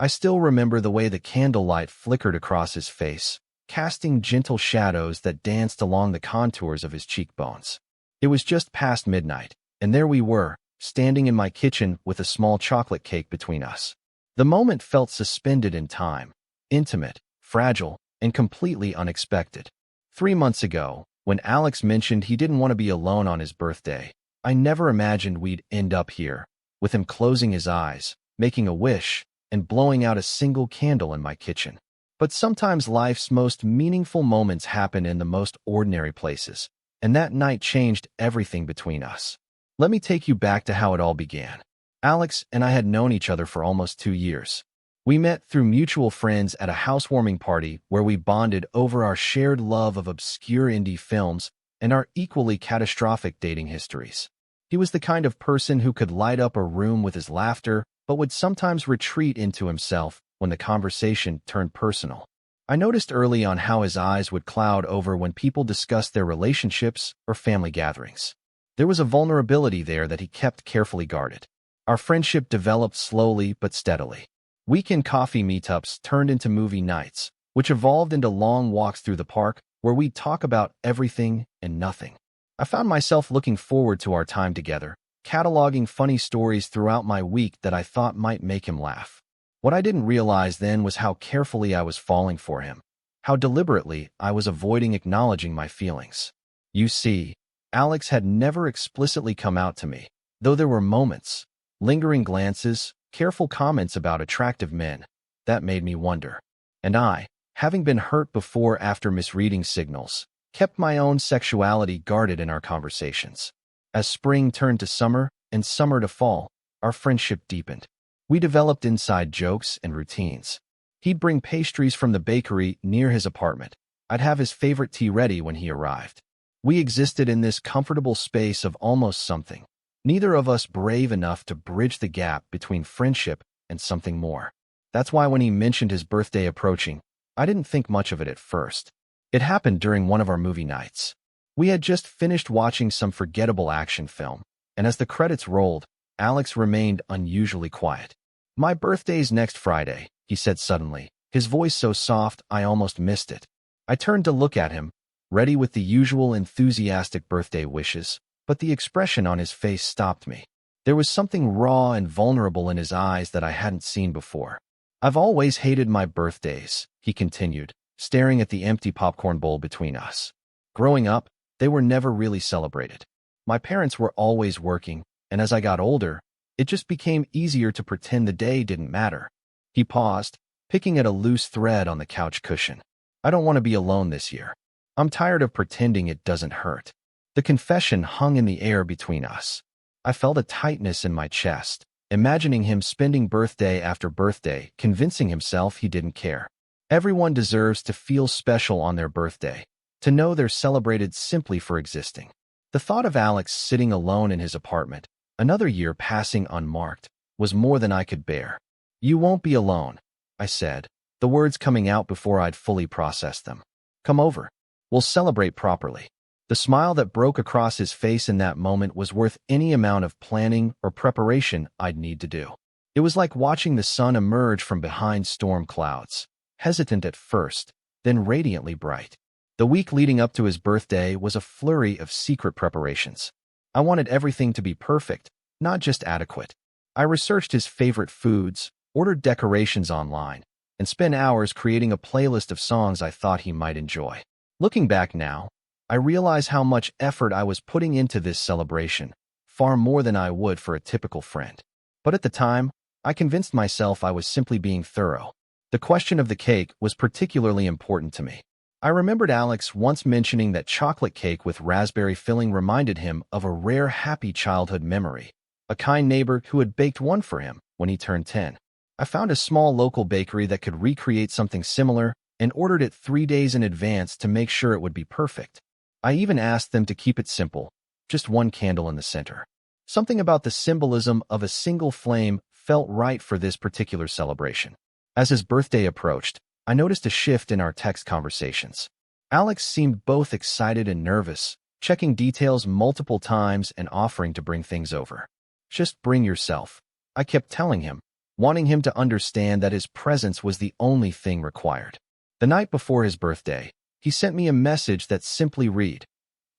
I still remember the way the candlelight flickered across his face, casting gentle shadows that danced along the contours of his cheekbones. It was just past midnight, and there we were, standing in my kitchen with a small chocolate cake between us. The moment felt suspended in time, intimate, fragile, and completely unexpected. 3 months ago, when Alex mentioned he didn't want to be alone on his birthday, I never imagined we'd end up here, with him closing his eyes, making a wish, and blowing out a single candle in my kitchen. But sometimes life's most meaningful moments happen in the most ordinary places, and that night changed everything between us. Let me take you back to how it all began. Alex and I had known each other for almost 2 years. We met through mutual friends at a housewarming party where we bonded over our shared love of obscure indie films and our equally catastrophic dating histories. He was the kind of person who could light up a room with his laughter, but would sometimes retreat into himself when the conversation turned personal. I noticed early on how his eyes would cloud over when people discussed their relationships or family gatherings. There was a vulnerability there that he kept carefully guarded. Our friendship developed slowly but steadily. Weekend coffee meetups turned into movie nights, which evolved into long walks through the park where we'd talk about everything and nothing. I found myself looking forward to our time together, cataloging funny stories throughout my week that I thought might make him laugh. What I didn't realize then was how carefully I was falling for him, how deliberately I was avoiding acknowledging my feelings. You see, Alex had never explicitly come out to me, though there were moments, lingering glances, careful comments about attractive men, that made me wonder. And I, having been hurt before after misreading signals, kept my own sexuality guarded in our conversations. As spring turned to summer and summer to fall, our friendship deepened. We developed inside jokes and routines. He'd bring pastries from the bakery near his apartment. I'd have his favorite tea ready when he arrived. We existed in this comfortable space of almost something, neither of us brave enough to bridge the gap between friendship and something more. That's why when he mentioned his birthday approaching, I didn't think much of it at first. It happened during one of our movie nights. We had just finished watching some forgettable action film, and as the credits rolled, Alex remained unusually quiet. "My birthday's next Friday," he said suddenly, his voice so soft I almost missed it. I turned to look at him, ready with the usual enthusiastic birthday wishes, but the expression on his face stopped me. There was something raw and vulnerable in his eyes that I hadn't seen before. "I've always hated my birthdays," he continued, staring at the empty popcorn bowl between us. "Growing up, they were never really celebrated. My parents were always working, and as I got older, it just became easier to pretend the day didn't matter." He paused, picking at a loose thread on the couch cushion. "I don't want to be alone this year. I'm tired of pretending it doesn't hurt." The confession hung in the air between us. I felt a tightness in my chest, imagining him spending birthday after birthday, convincing himself he didn't care. Everyone deserves to feel special on their birthday, to know they're celebrated simply for existing. The thought of Alex sitting alone in his apartment, another year passing unmarked, was more than I could bear. "You won't be alone," I said, the words coming out before I'd fully processed them. "Come over. We'll celebrate properly." The smile that broke across his face in that moment was worth any amount of planning or preparation I'd need to do. It was like watching the sun emerge from behind storm clouds, hesitant at first, then radiantly bright. The week leading up to his birthday was a flurry of secret preparations. I wanted everything to be perfect, not just adequate. I researched his favorite foods, ordered decorations online, and spent hours creating a playlist of songs I thought he might enjoy. Looking back now, I realize how much effort I was putting into this celebration, far more than I would for a typical friend. But at the time, I convinced myself I was simply being thorough. The question of the cake was particularly important to me. I remembered Alex once mentioning that chocolate cake with raspberry filling reminded him of a rare happy childhood memory, a kind neighbor who had baked one for him when he turned 10. I found a small local bakery that could recreate something similar and ordered it 3 days in advance to make sure it would be perfect. I even asked them to keep it simple, just one candle in the center. Something about the symbolism of a single flame felt right for this particular celebration. As his birthday approached, I noticed a shift in our text conversations. Alex seemed both excited and nervous, checking details multiple times and offering to bring things over. "Just bring yourself," I kept telling him, wanting him to understand that his presence was the only thing required. The night before his birthday, he sent me a message that simply read,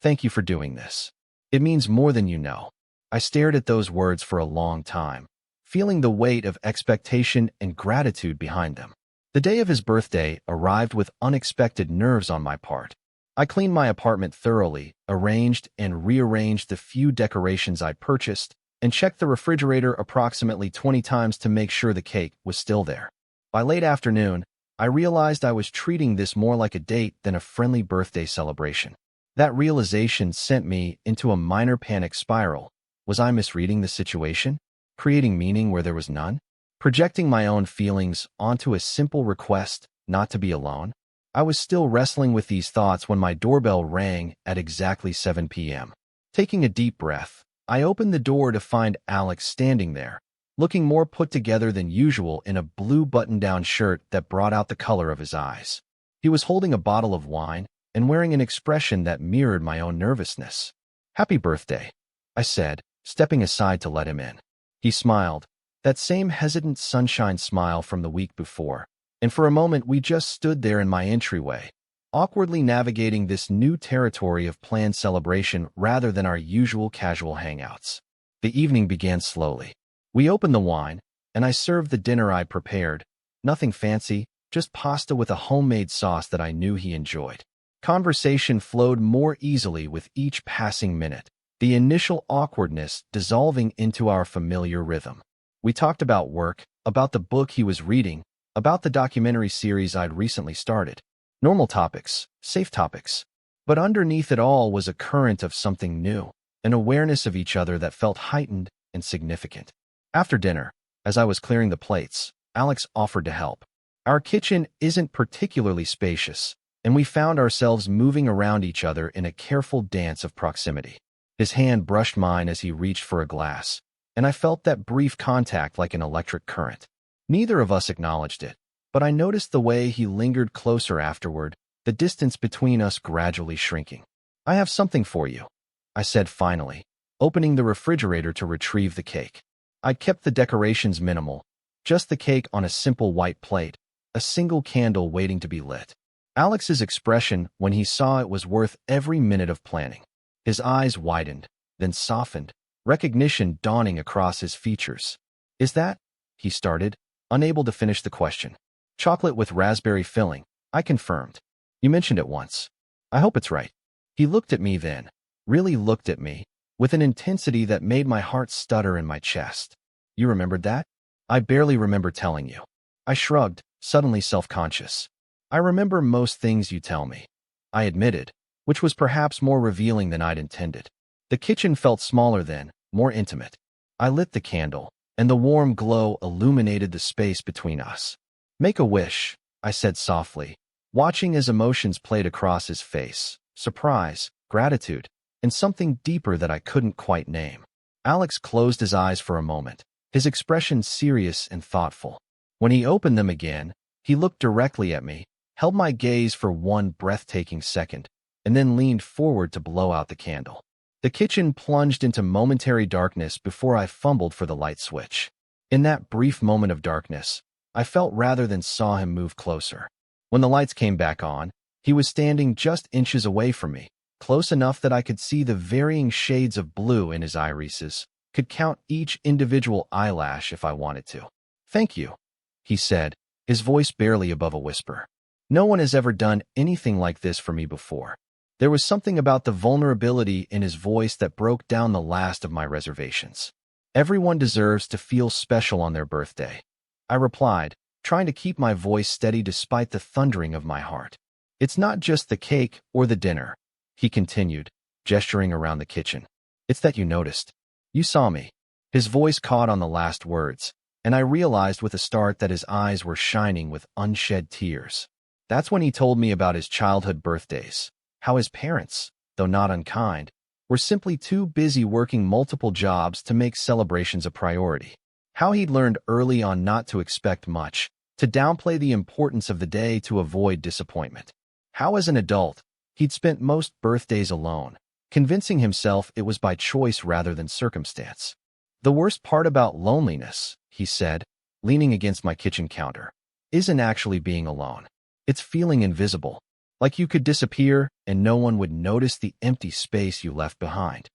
"Thank you for doing this. It means more than you know." I stared at those words for a long time, feeling the weight of expectation and gratitude behind them. The day of his birthday arrived with unexpected nerves on my part. I cleaned my apartment thoroughly, arranged and rearranged the few decorations I'd purchased, and checked the refrigerator approximately 20 times to make sure the cake was still there. By late afternoon, I realized I was treating this more like a date than a friendly birthday celebration. That realization sent me into a minor panic spiral. Was I misreading the situation? Creating meaning where there was none? Projecting my own feelings onto a simple request not to be alone? I was still wrestling with these thoughts when my doorbell rang at exactly 7 p.m. Taking a deep breath, I opened the door to find Alex standing there, looking more put together than usual in a blue button-down shirt that brought out the color of his eyes. He was holding a bottle of wine and wearing an expression that mirrored my own nervousness. "Happy birthday," I said, stepping aside to let him in. He smiled, that same hesitant sunshine smile from the week before, and for a moment we just stood there in my entryway, awkwardly navigating this new territory of planned celebration rather than our usual casual hangouts. The evening began slowly. We opened the wine, and I served the dinner I'd prepared. Nothing fancy, just pasta with a homemade sauce that I knew he enjoyed. Conversation flowed more easily with each passing minute, the initial awkwardness dissolving into our familiar rhythm. We talked about work, about the book he was reading, about the documentary series I'd recently started. Normal topics, safe topics. But underneath it all was a current of something new, an awareness of each other that felt heightened and significant. After dinner, as I was clearing the plates, Alex offered to help. Our kitchen isn't particularly spacious, and we found ourselves moving around each other in a careful dance of proximity. His hand brushed mine as he reached for a glass, and I felt that brief contact like an electric current. Neither of us acknowledged it, but I noticed the way he lingered closer afterward, the distance between us gradually shrinking. "I have something for you," I said finally, opening the refrigerator to retrieve the cake. I'd kept the decorations minimal, just the cake on a simple white plate, a single candle waiting to be lit. Alex's expression when he saw it was worth every minute of planning. His eyes widened, then softened, recognition dawning across his features. "Is that?" he started, unable to finish the question. "Chocolate with raspberry filling," I confirmed. "You mentioned it once. I hope it's right." He looked at me then, really looked at me, with an intensity that made my heart stutter in my chest. "You remembered that?" "I barely remember telling you." I shrugged, suddenly self-conscious. "I remember most things you tell me," I admitted, which was perhaps more revealing than I'd intended. The kitchen felt smaller then, more intimate. I lit the candle, and the warm glow illuminated the space between us. "Make a wish," I said softly, watching as emotions played across his face, surprise, gratitude, and something deeper that I couldn't quite name. Alex closed his eyes for a moment, his expression serious and thoughtful. When he opened them again, he looked directly at me, held my gaze for one breathtaking second, and then leaned forward to blow out the candle. The kitchen plunged into momentary darkness before I fumbled for the light switch. In that brief moment of darkness, I felt rather than saw him move closer. When the lights came back on, he was standing just inches away from me, close enough that I could see the varying shades of blue in his irises, could count each individual eyelash if I wanted to. "Thank you," he said, his voice barely above a whisper. "No one has ever done anything like this for me before." There was something about the vulnerability in his voice that broke down the last of my reservations. "Everyone deserves to feel special on their birthday," I replied, trying to keep my voice steady despite the thundering of my heart. "It's not just the cake or the dinner," he continued, gesturing around the kitchen. "It's that you noticed. You saw me." His voice caught on the last words, and I realized with a start that his eyes were shining with unshed tears. That's when he told me about his childhood birthdays, how his parents, though not unkind, were simply too busy working multiple jobs to make celebrations a priority. How he'd learned early on not to expect much, to downplay the importance of the day to avoid disappointment. How as an adult, he'd spent most birthdays alone, convincing himself it was by choice rather than circumstance. "The worst part about loneliness," he said, leaning against my kitchen counter, isn't actually being alone. It's feeling invisible, like you could disappear and no one would notice the empty space you left behind.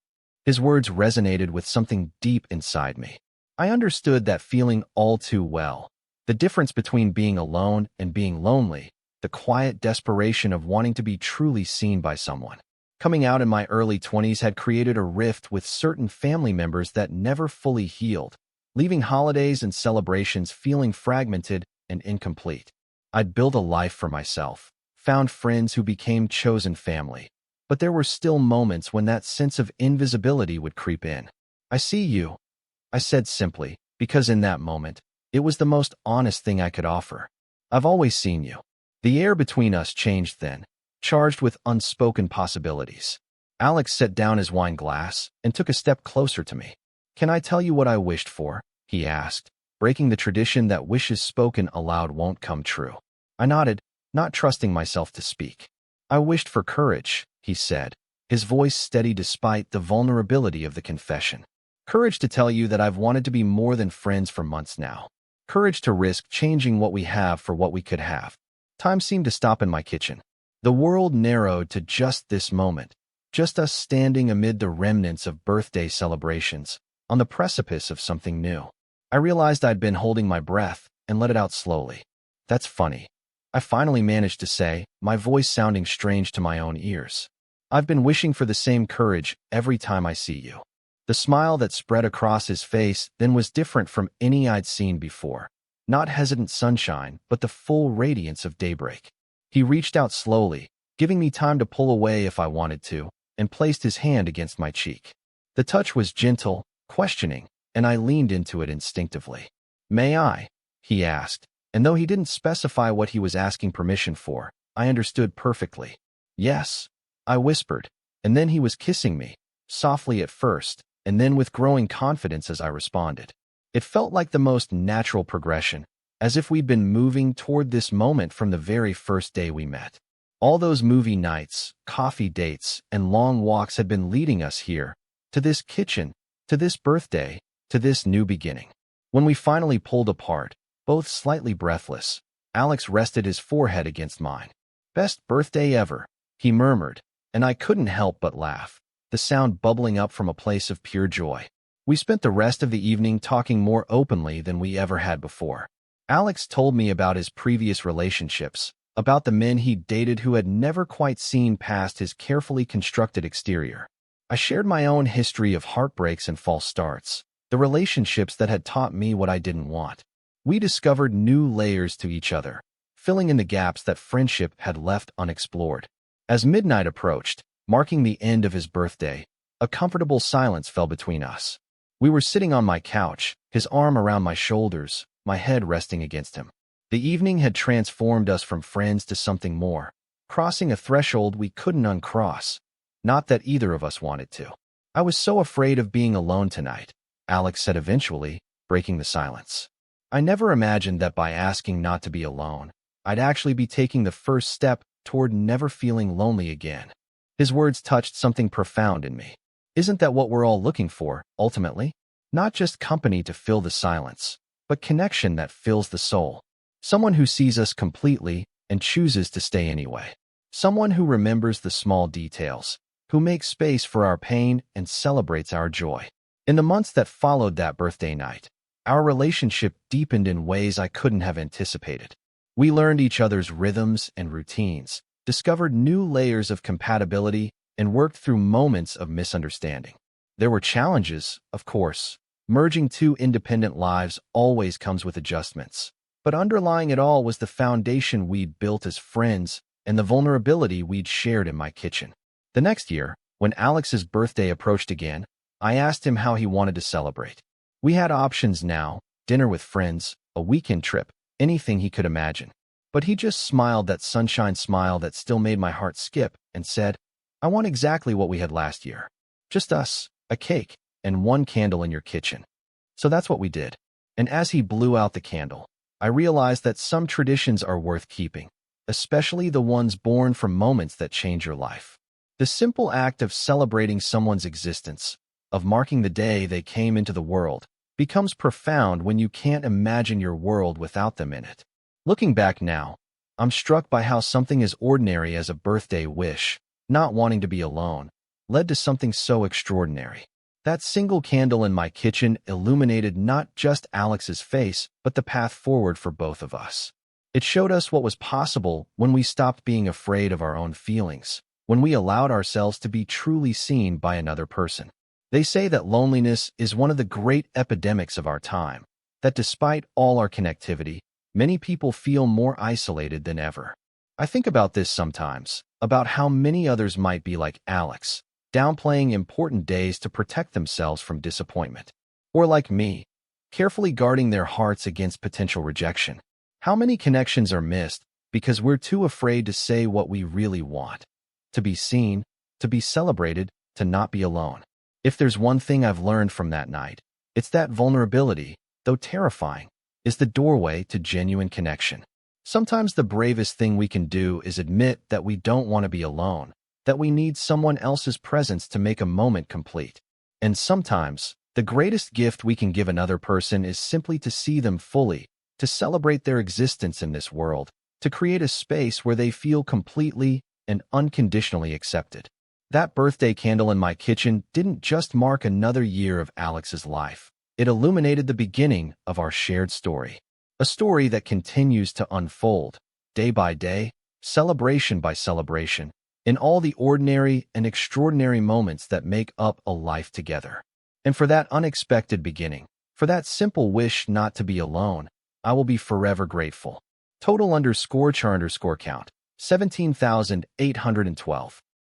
His words resonated with something deep inside me. I understood that feeling all too well. The difference between being alone and being lonely, the quiet desperation of wanting to be truly seen by someone. Coming out in my early 20s had created a rift with certain family members that never fully healed, leaving holidays and celebrations feeling fragmented and incomplete. I'd built a life for myself, found friends who became chosen family, but there were still moments when that sense of invisibility would creep in. "I see you," I said simply, because in that moment, it was the most honest thing I could offer. "I've always seen you." The air between us changed then, charged with unspoken possibilities. Alex set down his wine glass and took a step closer to me. "Can I tell you what I wished for?" he asked, breaking the tradition that wishes spoken aloud won't come true. I nodded, not trusting myself to speak. "I wished for courage," he said, his voice steady despite the vulnerability of the confession. "Courage to tell you that I've wanted to be more than friends for months now. Courage to risk changing what we have for what we could have." Time seemed to stop in my kitchen. The world narrowed to just this moment, just us standing amid the remnants of birthday celebrations, on the precipice of something new. I realized I'd been holding my breath and let it out slowly. "That's funny," I finally managed to say, my voice sounding strange to my own ears. "I've been wishing for the same courage every time I see you." The smile that spread across his face then was different from any I'd seen before. Not hesitant sunshine, but the full radiance of daybreak. He reached out slowly, giving me time to pull away if I wanted to, and placed his hand against my cheek. The touch was gentle, questioning, and I leaned into it instinctively. "May I?" he asked, and though he didn't specify what he was asking permission for, I understood perfectly. "Yes," I whispered, and then he was kissing me, softly at first, and then with growing confidence as I responded. It felt like the most natural progression, as if we'd been moving toward this moment from the very first day we met. All those movie nights, coffee dates, and long walks had been leading us here, to this kitchen, to this birthday, to this new beginning. When we finally pulled apart, both slightly breathless, Alex rested his forehead against mine. "Best birthday ever," he murmured, and I couldn't help but laugh, the sound bubbling up from a place of pure joy. We spent the rest of the evening talking more openly than we ever had before. Alex told me about his previous relationships, about the men he'd dated who had never quite seen past his carefully constructed exterior. I shared my own history of heartbreaks and false starts, the relationships that had taught me what I didn't want. We discovered new layers to each other, filling in the gaps that friendship had left unexplored. As midnight approached, marking the end of his birthday, a comfortable silence fell between us. We were sitting on my couch, his arm around my shoulders, my head resting against him. The evening had transformed us from friends to something more, crossing a threshold we couldn't uncross. Not that either of us wanted to. "I was so afraid of being alone tonight," Alex said eventually, breaking the silence. "I never imagined that by asking not to be alone, I'd actually be taking the first step toward never feeling lonely again." His words touched something profound in me. Isn't that what we're all looking for, ultimately? Not just company to fill the silence, but connection that fills the soul. Someone who sees us completely and chooses to stay anyway. Someone who remembers the small details, who makes space for our pain and celebrates our joy. In the months that followed that birthday night, our relationship deepened in ways I couldn't have anticipated. We learned each other's rhythms and routines, discovered new layers of compatibility, and worked through moments of misunderstanding. There were challenges, of course. Merging two independent lives always comes with adjustments. But underlying it all was the foundation we'd built as friends and the vulnerability we'd shared in my kitchen. The next year, when Alex's birthday approached again, I asked him how he wanted to celebrate. We had options now: dinner with friends, a weekend trip, anything he could imagine. But he just smiled that sunshine smile that still made my heart skip and said, "I want exactly what we had last year. Just us, a cake, and one candle in your kitchen." So that's what we did. And as he blew out the candle, I realized that some traditions are worth keeping, especially the ones born from moments that change your life. The simple act of celebrating someone's existence, of marking the day they came into the world, becomes profound when you can't imagine your world without them in it. Looking back now, I'm struck by how something as ordinary as a birthday wish, not wanting to be alone, led to something so extraordinary. That single candle in my kitchen illuminated not just Alex's face, but the path forward for both of us. It showed us what was possible when we stopped being afraid of our own feelings, when we allowed ourselves to be truly seen by another person. They say that loneliness is one of the great epidemics of our time, that despite all our connectivity, many people feel more isolated than ever. I think about this sometimes, about how many others might be like Alex, downplaying important days to protect themselves from disappointment. Or like me, carefully guarding their hearts against potential rejection. How many connections are missed because we're too afraid to say what we really want? To be seen, to be celebrated, to not be alone. If there's one thing I've learned from that night, it's that vulnerability, though terrifying, is the doorway to genuine connection. Sometimes the bravest thing we can do is admit that we don't want to be alone, that we need someone else's presence to make a moment complete. And sometimes, the greatest gift we can give another person is simply to see them fully, to celebrate their existence in this world, to create a space where they feel completely and unconditionally accepted. That birthday candle in my kitchen didn't just mark another year of Alex's life. It illuminated the beginning of our shared story. A story that continues to unfold, day by day, celebration by celebration, in all the ordinary and extraordinary moments that make up a life together. And for that unexpected beginning, for that simple wish not to be alone, I will be forever grateful. Total _char_count, 17,812.